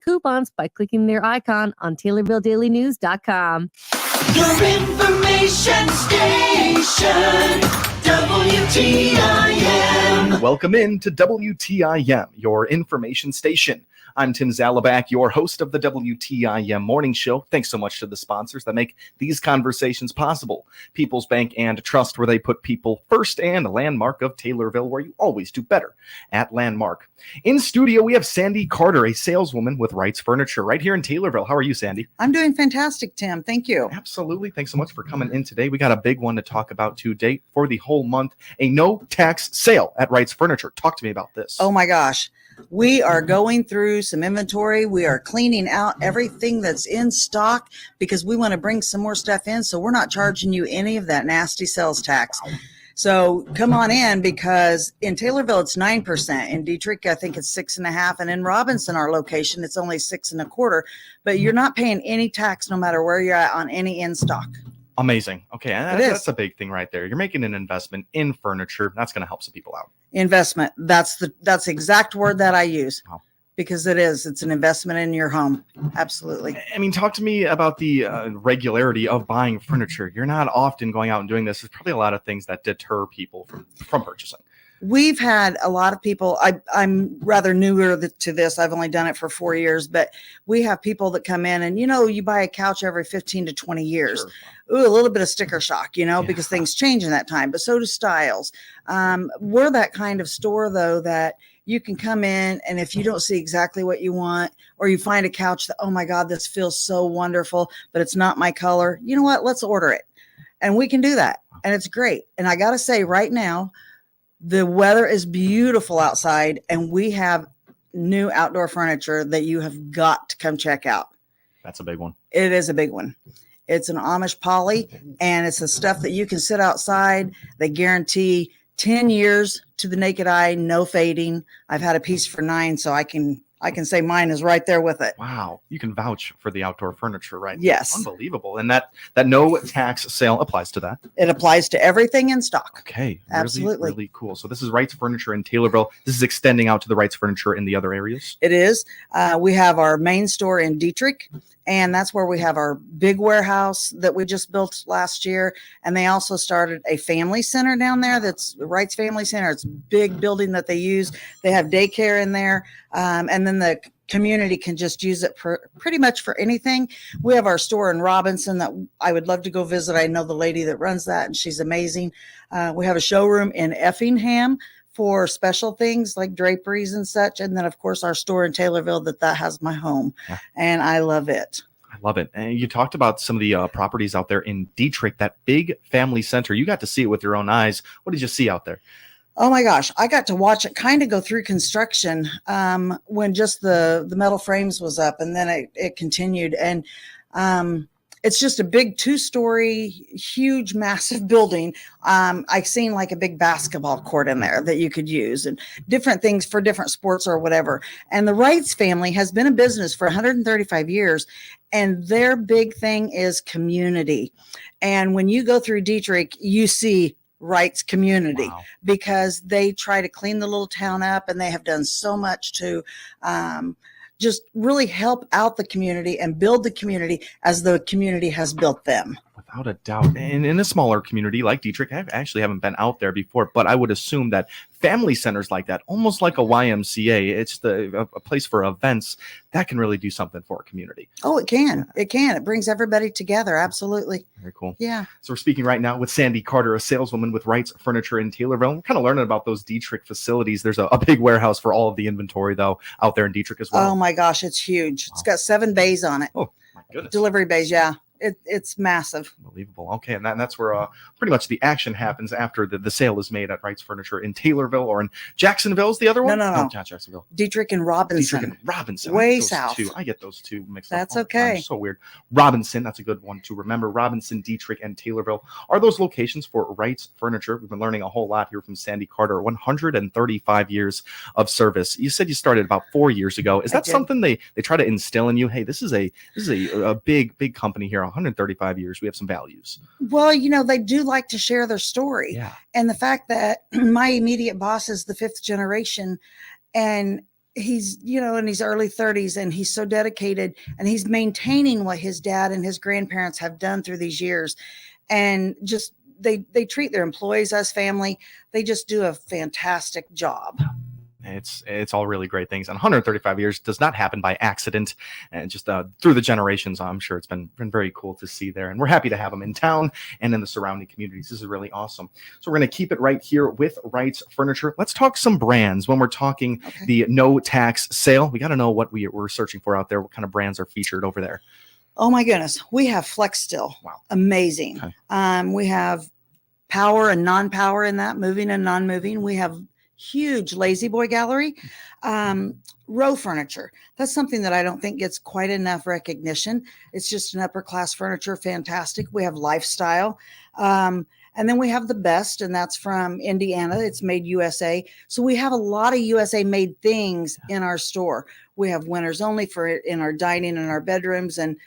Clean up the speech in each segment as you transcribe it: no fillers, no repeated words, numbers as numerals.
coupons by clicking their icon on TaylorvilleDailyNews.com. Your information station, WTIM. Welcome in to WTIM, your information station. I'm Tim Zalabak, your host of the WTIM Morning Show. Thanks so much to the sponsors that make these conversations possible. People's Bank and Trust, where they put people first, and a Landmark of Taylorville, where you always do better at Landmark. In studio, we have Sandy Carter, a saleswoman with Wright's Furniture right here in Taylorville. How are you, Sandy? I'm doing fantastic, Tim. Thank you. Absolutely. Thanks so much for coming in today. We got a big one to talk about today for the whole month, a no-tax sale at Wright's Furniture. Talk to me about this. Oh, my gosh. We are going through some inventory. We are cleaning out everything that's in stock because we want to bring some more stuff in. So we're not charging you any of that nasty sales tax. So come on in, because in Taylorville, it's 9%. In Dietrich, I think it's 6.5%. And in Robinson, our location, it's only 6.25%. But you're not paying any tax no matter where you're at on any in stock. Amazing. Okay. And that's a big thing right there. You're making an investment in furniture. That's going to help some people out. Investment. That's the exact word that I use. Wow. Because it's an investment in your home. Absolutely. I mean, talk to me about the regularity of buying furniture. You're not often going out and doing this. There's probably a lot of things that deter people from purchasing. We've had a lot of people. I'm rather newer to this. I've only done it for 4 years, but we have people that come in and, you buy a couch every 15 to 20 years. Sure. Ooh, a little bit of sticker shock, because things change in that time, but so do styles. We're that kind of store, though, that you can come in, and if you don't see exactly what you want, or you find a couch that, oh my God, this feels so wonderful, but it's not my color, you know what? Let's order it. And we can do that. And it's great. And I got to say right now, the weather is beautiful outside, and we have new outdoor furniture that you have got to come check out. That's a big one. It is a big one. It's an Amish poly, and it's the stuff that you can sit outside. They guarantee 10 years to the naked eye, no fading. I've had a piece for 9, so I can say mine is right there with it. Wow. You can vouch for the outdoor furniture, right? Yes. Unbelievable. And that no tax sale applies to that. It applies to everything in stock. Okay. Absolutely. Really cool. So this is Wright's Furniture in Taylorville. This is extending out to the Wright's Furniture in the other areas. It is. We have our main store in Dietrich, and that's where we have our big warehouse that we just built last year. And they also started a family center down there. That's Wright's Family Center. It's a big building that they use. They have daycare in there. And then the community can just use it pretty much for anything. We have our store in Robinson that I would love to go visit. I know the lady that runs that, and she's amazing. We have a showroom in Effingham for special things like draperies and such. And then, of course, our store in Taylorville that has my home. Yeah. And I love it. I love it. And you talked about some of the properties out there in Dietrich, that big family center. You got to see it with your own eyes. What did you see out there? Oh my gosh, I got to watch it kind of go through construction when just the metal frames was up, and then it continued. And it's just a big 2-story, huge, massive building. I've seen like a big basketball court in there that you could use, and different things for different sports or whatever. And the Wrights family has been in business for 135 years, and their big thing is community. And when you go through Dietrich, you see Wright's community. Wow. Because they try to clean the little town up, and they have done so much to just really help out the community and build the community as the community has built them. Without a doubt. And in a smaller community like Dietrich, I actually haven't been out there before, but I would assume that family centers like that, almost like a YMCA, it's a place for events, that can really do something for a community. Oh, it can. It can. It brings everybody together. Absolutely. Very cool. Yeah. So we're speaking right now with Sandy Carter, a saleswoman with Wright's Furniture in Taylorville. We're kind of learning about those Dietrich facilities. There's a big warehouse for all of the inventory, though, out there in Dietrich as well. Oh, my gosh. It's huge. Wow. It's got 7 bays on it. Oh, my goodness. Delivery bays, yeah. It's massive. Unbelievable. Okay, and that's where pretty much the action happens after the sale is made at Wright's Furniture in Taylorville, or in Jacksonville is the other one? No. Not Jacksonville. Dietrich and Robinson. Dietrich and Robinson. Way south. I get those two mixed up. That's okay. So weird. Robinson, that's a good one to remember. Robinson, Dietrich, and Taylorville are those locations for Wright's Furniture. We've been learning a whole lot here from Sandy Carter. 135 years of service. You said you started about 4 years ago. Is that something they try to instill in you? Hey, this is a big company here. 135 years. We have some values. Well, they do like to share their story. Yeah. And the fact that my immediate boss is the 5th generation, and he's, in his early 30s, and he's so dedicated, and he's maintaining what his dad and his grandparents have done through these years. And just, they treat their employees as family. They just do a fantastic job. It's all really great things, and 135 years does not happen by accident, and just through the generations, I'm sure it's been very cool to see there, and we're happy to have them in town and in the surrounding communities. This is really awesome. So we're going to keep it right here with Wright's Furniture. Let's talk some brands when we're talking the no tax sale. We got to know what we're searching for out there. What kind of brands are featured over there? Oh my goodness, we have Flex Still. Wow, amazing. We have power and non-power in that, moving and non-moving. We have huge Lazy Boy gallery. Row furniture, that's something that I don't think gets quite enough recognition. It's just an upper class furniture, fantastic. We have Lifestyle, and then we have the Best, and that's from Indiana. It's made USA, so we have a lot of USA made things in our store. We have Winners Only for in our dining and our bedrooms, and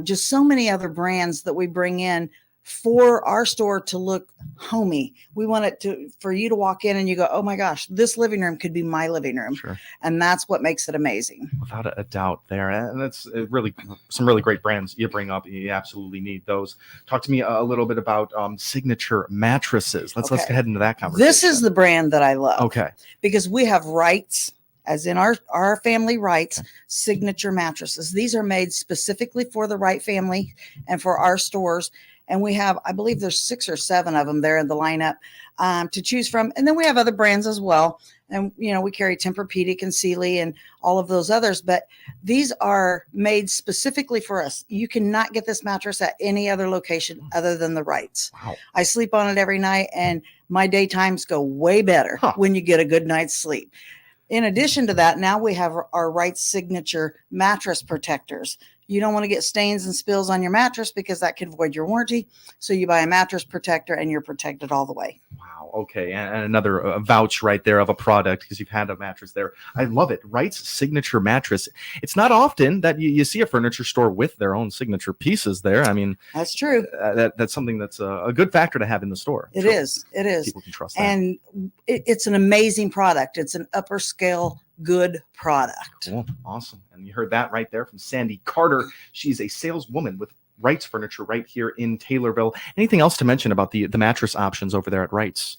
just so many other brands that we bring in for our store to look homey. We want it for you to walk in and you go, oh my gosh, this living room could be my living room. Sure. And that's what makes it amazing. Without a doubt there. And that's really some really great brands you bring up. You absolutely need those. Talk to me a little bit about Signature mattresses. Let's get head into that conversation. This is the brand that I love. Okay. Because we have Wright's, as in our family Wright's Signature mattresses. These are made specifically for the Wright family and for our stores. And we have, I believe there's 6 or 7 of them there in the lineup to choose from. And then we have other brands as well. And, we carry Tempur-Pedic and Sealy and all of those others. But these are made specifically for us. You cannot get this mattress at any other location other than the Wright's. Wow. I sleep on it every night, and my daytimes go way better when you get a good night's sleep. In addition to that, now we have our Wright's Signature mattress protectors. You don't want to get stains and spills on your mattress because that could void your warranty. So you buy a mattress protector and you're protected all the way. Wow. Okay. And another vouch right there of a product because you've had a mattress there. I love it. Wright's Signature mattress. It's not often that you see a furniture store with their own signature pieces there. I mean, that's true. That's something that's a good factor to have in the store. It is. People can trust that. And it's an amazing product. It's an upper scale good product. Cool. Awesome. And you heard that right there from Sandy Carter. She's a saleswoman with Wright's Furniture right here in Taylorville. Anything else to mention about the mattress options over there at Wright's?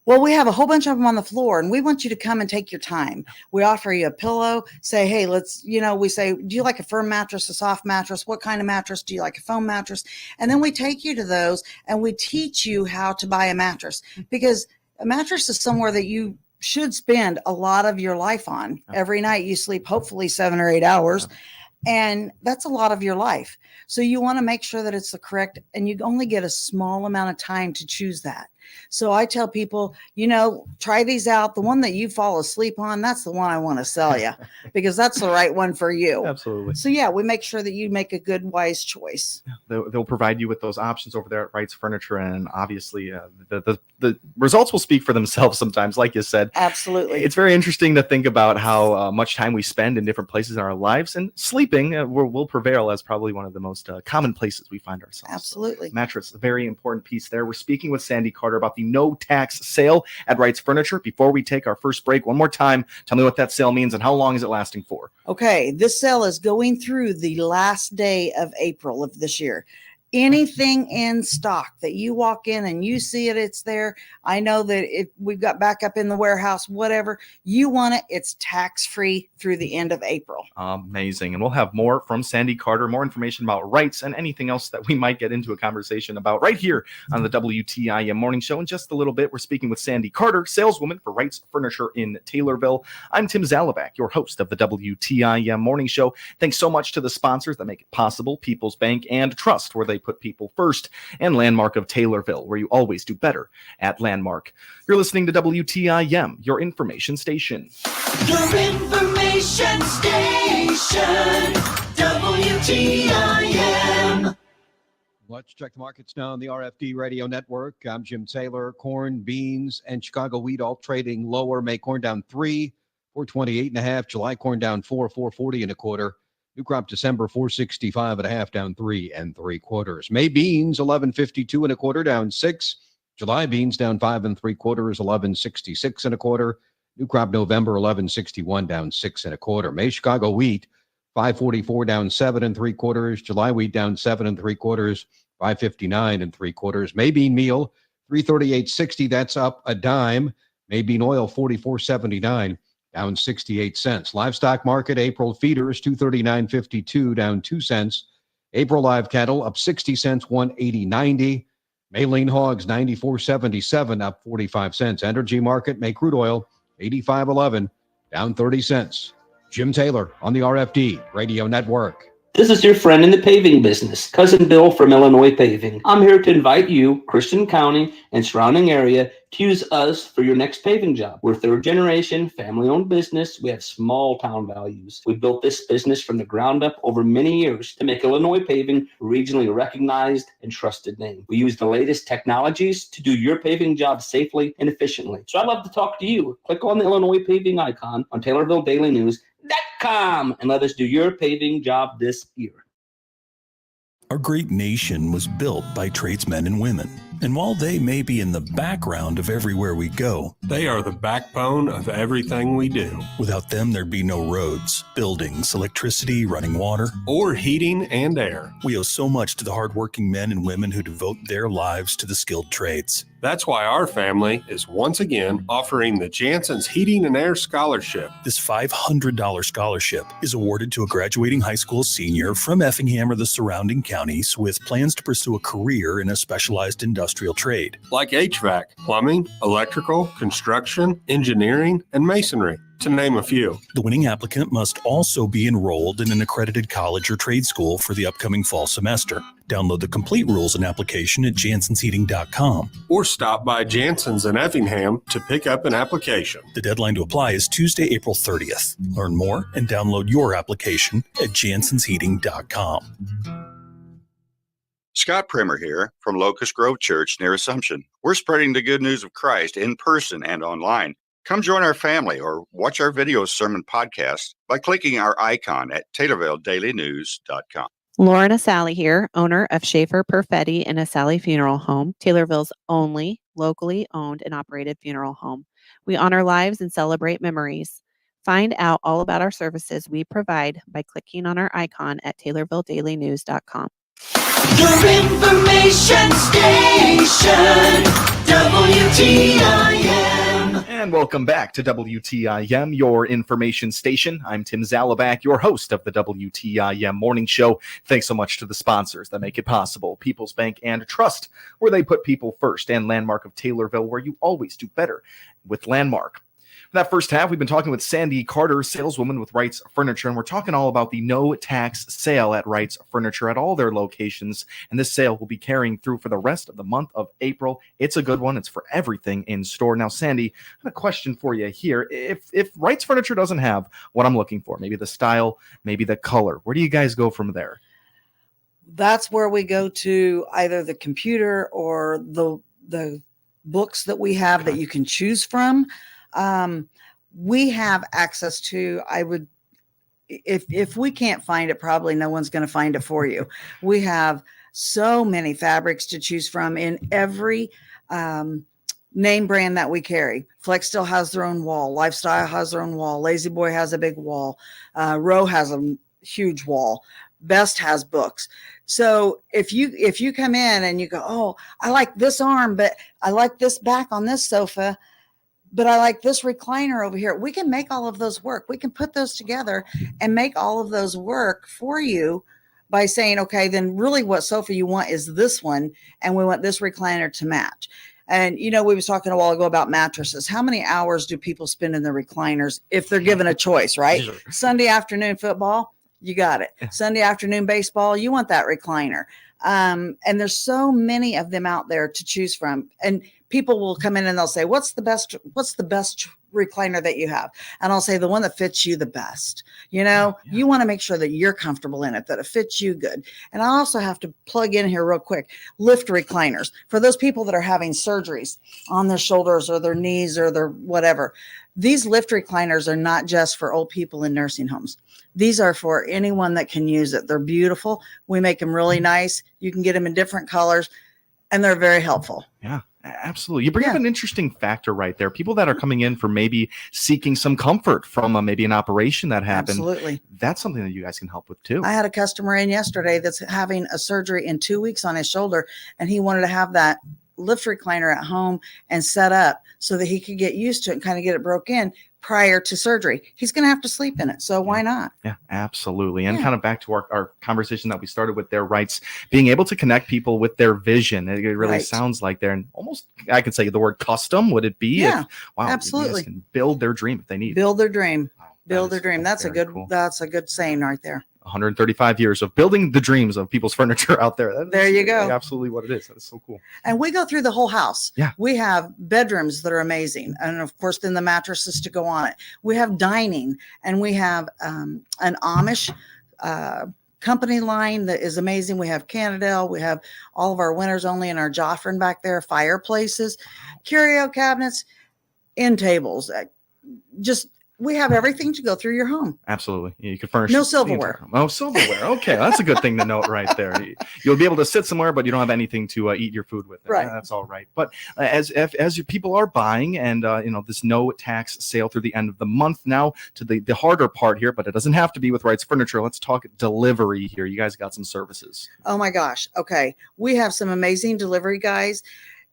Well, we have a whole bunch of them on the floor, and we want you to come and take your time. We offer you a pillow, say, hey, we say, do you like a firm mattress, a soft mattress? What kind of mattress? Do you like a foam mattress? And then we take you to those and we teach you how to buy a mattress, because a mattress is somewhere that you should spend a lot of your life on. Every night you sleep hopefully 7 or 8 hours, and that's a lot of your life. So you want to make sure that it's the correct, and you only get a small amount of time to choose that. So I tell people, try these out. The one that you fall asleep on, that's the one I want to sell you because that's the right one for you. Absolutely. So yeah, we make sure that you make a good, wise choice. They'll provide you with those options over there at Wright's Furniture. And obviously the results will speak for themselves sometimes, like you said. Absolutely. It's very interesting to think about how much time we spend in different places in our lives, and sleeping will prevail as probably one of the most common places we find ourselves. Absolutely. So, mattress, a very important piece there. We're speaking with Sandy Carter about the no tax sale at Wright's Furniture. Before we take our first break, one more time, tell me what that sale means and how long is it lasting for? Okay, this sale is going through the last day of April of this year. Anything in stock that you walk in and you see it's there. I know that if we've got backup in the warehouse, whatever you want it's tax-free through the end of April. Amazing. And we'll have more from Sandy Carter, more information about Wright's and anything else that we might get into a conversation about right here on the WTIM Morning Show. In just a little bit, we're speaking with Sandy Carter, saleswoman for Wright's Furniture in Taylorville. I'm Tim Zalabak, your host of the WTIM Morning Show. Thanks so much to the sponsors that make it possible, People's Bank and Trust, where they put people first, and Landmark of Taylorville, where you always do better at Landmark. You're listening to WTIM, your information station. Your information station, WTIM. Let's check the markets now on the RFD Radio Network. I'm Jim Taylor. Corn, beans, and Chicago wheat all trading lower. May corn down 3, 428.5. July corn down 4, 440.25. New crop December 465.5, down 3 3/4. May beans 1152.25, down 6. July beans down 5 3/4, 1166.25. New crop November 1161 down 6 1/4. May Chicago wheat 544 down 7 3/4. July wheat down 7 3/4. 559 3/4. May bean meal 338.60. That's up a dime. May bean oil 44.79 down 68 cents. Livestock market April feeders 239.52 down 2 cents. April live cattle up 60 cents 180.90. May lean hogs 94.77 up 45 cents. Energy market May crude oil 85.11 down 30 cents. Jim Taylor on the RFD Radio Network. This is your friend in the paving business, Cousin Bill from Illinois Paving. I'm here to invite you, Christian County and surrounding area, to use us for your next paving job. We're third generation, family-owned business. We have small town values. We built this business from the ground up over many years to make Illinois Paving a regionally recognized and trusted name. We use the latest technologies to do your paving job safely and efficiently. So I'd love to talk to you. Click on the Illinois Paving icon on Taylorville Daily News.com and let us do your paving job this year. Our great nation was built by tradesmen and women. And while they may be in the background of everywhere we go, they are the backbone of everything we do. Without them, there'd be no roads, buildings, electricity, running water, or heating and air. We owe so much to the hardworking men and women who devote their lives to the skilled trades. That's why our family is once again offering the Jansen's Heating and Air Scholarship. This $500 scholarship is awarded to a graduating high school senior from Effingham or the surrounding counties with plans to pursue a career in a specialized industrial trade. Like HVAC, plumbing, electrical, construction, engineering, and masonry, to name a few. The winning applicant must also be enrolled in an accredited college or trade school for the upcoming fall semester. Download the complete rules and application at jansensheating.com. Or stop by Jansen's in Effingham to pick up an application. The deadline to apply is Tuesday, April 30th. Learn more and download your application at jansensheating.com. Scott Primer here from Locust Grove Church near Assumption. We're spreading the good news of Christ in person and online. Come join our family or watch our video sermon podcast by clicking our icon at TaylorvilleDailyNews.com. Lauren Asali here, owner of Schaefer Perfetti and Asali Funeral Home, Taylorville's only locally owned and operated funeral home. We honor lives and celebrate memories. Find out all about our services we provide by clicking on our icon at TaylorvilleDailyNews.com. Your information station, WTIM. And welcome back to WTIM, your information station. I'm Tim Zalabak, your host of the WTIM Morning Show. Thanks so much to the sponsors that make it possible. People's Bank and Trust, where they put people first, and Landmark of Taylorville, where you always do better with Landmark. For that first half, we've been talking with Sandy Carter, saleswoman with Wright's Furniture, and we're talking all about the no-tax sale at Wright's Furniture at all their locations, and this sale will be carrying through for the rest of the month of April. It's a good one. It's for everything in store. Now, Sandy, I have a question for you here. If Wright's Furniture doesn't have what I'm looking for, maybe the style, maybe the color, where do you guys go from there? That's where we go to either the computer or the books that we have that you can choose from. We have access to, if we can't find it, probably no one's going to find it for you. We have so many fabrics to choose from in every name brand that we carry. Flex still has their own wall. Lifestyle has their own wall. Lazy Boy has a big wall. Row has a huge wall. Best has books. So if you come in and you go, oh, I like this arm, but I like this back on this sofa, but I like this recliner over here. We can make all of those work. We can put those together and make all of those work for you by saying, okay, then really what sofa you want is this one, and we want this recliner to match. And, we was talking a while ago about mattresses. How many hours do people spend in the recliners if they're given a choice, right? Sure. Sunday afternoon football, you got it. Sunday afternoon baseball, you want that recliner. And there's so many of them out there to choose from. And people will come in and they'll say, what's the best recliner that you have? And I'll say the one that fits you the best. You want to make sure that you're comfortable in it, that it fits you good. And I also have to plug in here real quick, lift recliners for those people that are having surgeries on their shoulders or their knees or their whatever. These lift recliners are not just for old people in nursing homes. These are for anyone that can use it. They're beautiful. We make them really nice. You can get them in different colors, and they're very helpful. Yeah. Absolutely. You bring up Yeah. an interesting factor right there. People that are coming in for maybe seeking some comfort from maybe an operation that happened. Absolutely. That's something that you guys can help with too. I had a customer in yesterday that's having a surgery in 2 weeks on his shoulder, and he wanted to have that lift recliner at home and set up so that he could get used to it and kind of get it broke in prior to surgery. He's going to have to sleep in it. So why not? Yeah, absolutely. And Yeah. kind of back to our conversation that we started with their rights, being able to connect people with their vision. It really Right. sounds like they're almost, I could say the word custom. Would it be? Yeah, Wow, you guys absolutely. can build their dream if they need. Build their dream. Wow, that Build their is dream. That's a very good, cool. that's a good saying right there. 135 years of building the dreams of people's furniture out there. That There is you go. Absolutely what it is. That is so cool. And we go through the whole house. Yeah. We have bedrooms that are amazing. And of course, then the mattresses to go on it. We have dining, and we have an Amish company line that is amazing. We have Canadell. We have all of our winners only in our Joffrin back there, fireplaces, curio cabinets, end tables. Just, we have everything to go through your home. Absolutely. You can furnish No the silverware. entire home. Oh, silverware. Okay. That's a good thing to note right there. You'll be able to sit somewhere, but you don't have anything to eat your food with. Right. That's all right. But as your people are buying and, this no tax sale through the end of the month now to the harder part here, but it doesn't have to be with Wrights Furniture. Let's talk delivery here. You guys got some services. Oh my gosh. Okay. We have some amazing delivery guys,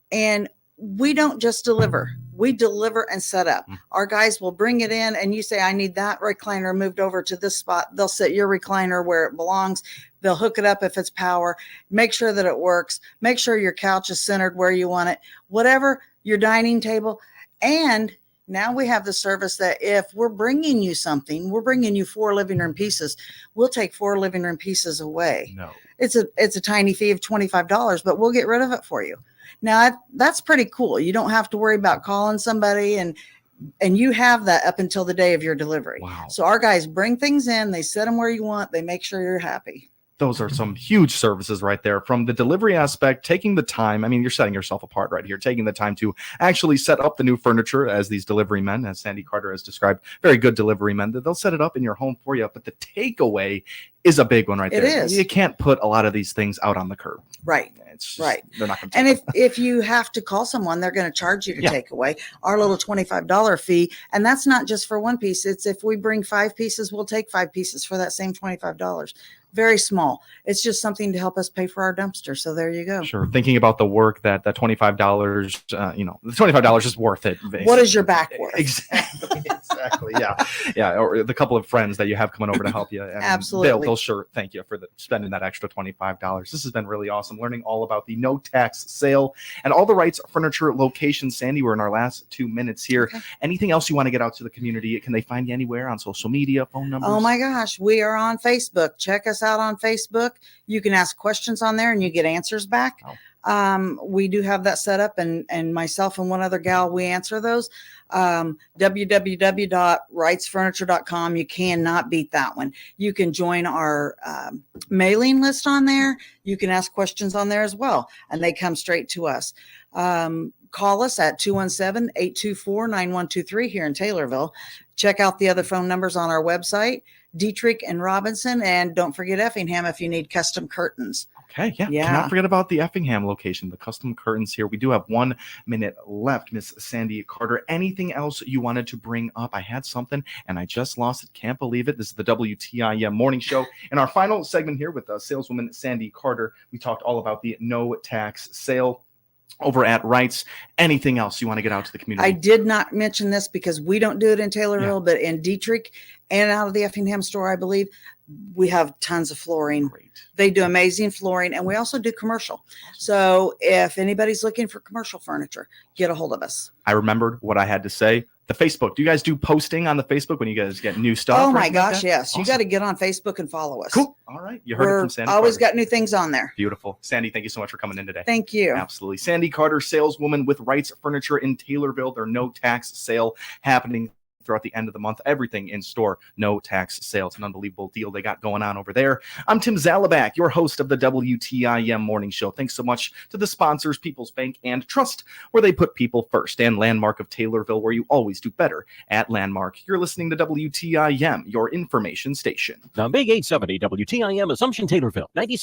and we don't just deliver. We deliver and set up. Our guys will bring it in, and you say, I need that recliner moved over to this spot. They'll set your recliner where it belongs. They'll hook it up if it's power, make sure that it works, make sure your couch is centered where you want it, whatever, your dining table. And now we have the service that if we're bringing you something, we're bringing you 4 living room pieces, we'll take 4 living room pieces away. No. It's a tiny fee of $25, but we'll get rid of it for you. Now that's pretty cool. You don't have to worry about calling somebody, and you have that up until the day of your delivery. Wow. So our guys bring things in, they set them where you want, they make sure you're happy. Those are some huge services right there. From the delivery aspect, taking the time. I mean, you're setting yourself apart right here, taking the time to actually set up the new furniture as these delivery men, as Sandy Carter has described, very good delivery men, that they'll set it up in your home for you. But the takeaway is a big one right It there. is. You can't put a lot of these things out on the curb. Right. It's just, Right. They're not going to. And if you have to call someone, they're going to charge you to Yeah. take away our little $25 fee. And that's not just for one piece. It's if we bring 5 pieces, we'll take 5 pieces for that same $25. Very small. It's just something to help us pay for our dumpster. So there you go. Sure. Thinking about the work that $25, the $25 is worth it. What is your back worth? Exactly. Exactly. Yeah. Yeah. Or the couple of friends that you have coming over to help you. And Absolutely. They'll sure thank you for spending that extra $25. This has been really awesome. Learning all about the no tax sale and all the Wrights Furniture locations. Sandy, we're in our last 2 minutes here. Okay. Anything else you want to get out to the community? Can they find you anywhere on social media, phone numbers? Oh my gosh, we are on Facebook. Check us out on Facebook. You can ask questions on there and you get answers back. Oh. We do have that set up, and myself and one other gal, we answer those. www.wrightsfurniture.com. You cannot beat that one. You can join our mailing list on there. You can ask questions on there as well, and they come straight to us. Call us at 217-824-9123 here in Taylorville. Check out the other phone numbers on our website, Dietrich and Robinson. And don't forget Effingham if you need custom curtains. Okay, yeah. Yeah. Cannot forget about the Effingham location, the custom curtains here. We do have 1 minute left, Miss Sandy Carter. Anything else you wanted to bring up? I had something and I just lost it. Can't believe it. This is the WTIM morning show. In our final segment here with saleswoman Sandy Carter, we talked all about the no tax sale over at Wrights. Anything else you want to get out to the community? I did not mention this because we don't do it in Taylorville, but in Dietrich and out of the Effingham store, I believe, we have tons of flooring. Great. They do amazing flooring, and we also do commercial. So if anybody's looking for commercial furniture, get a hold of us. I remembered what I had to say. The Facebook. Do you guys do posting on the Facebook when you guys get new stuff? Oh or my anything like gosh, that? yes. You Awesome. got to get on Facebook and follow us. Cool. All right. You heard it We're from Sandy always Carter. got new things on there. Beautiful. Sandy, thank you so much for coming in today. Thank you. Absolutely. Sandy Carter, saleswoman with Wrights Furniture in Taylorville. Their no tax sale happening throughout the end of the month. Everything in store, no tax sale. It's an unbelievable deal they got going on over there. I'm Tim Zalabak, your host of the WTIM morning show. Thanks so much to the sponsors, People's Bank and Trust, where they put people first, and Landmark of Taylorville, where you always do better at Landmark. You're listening to WTIM, your information station. The Big 870 WTIM Assumption Taylorville, 96.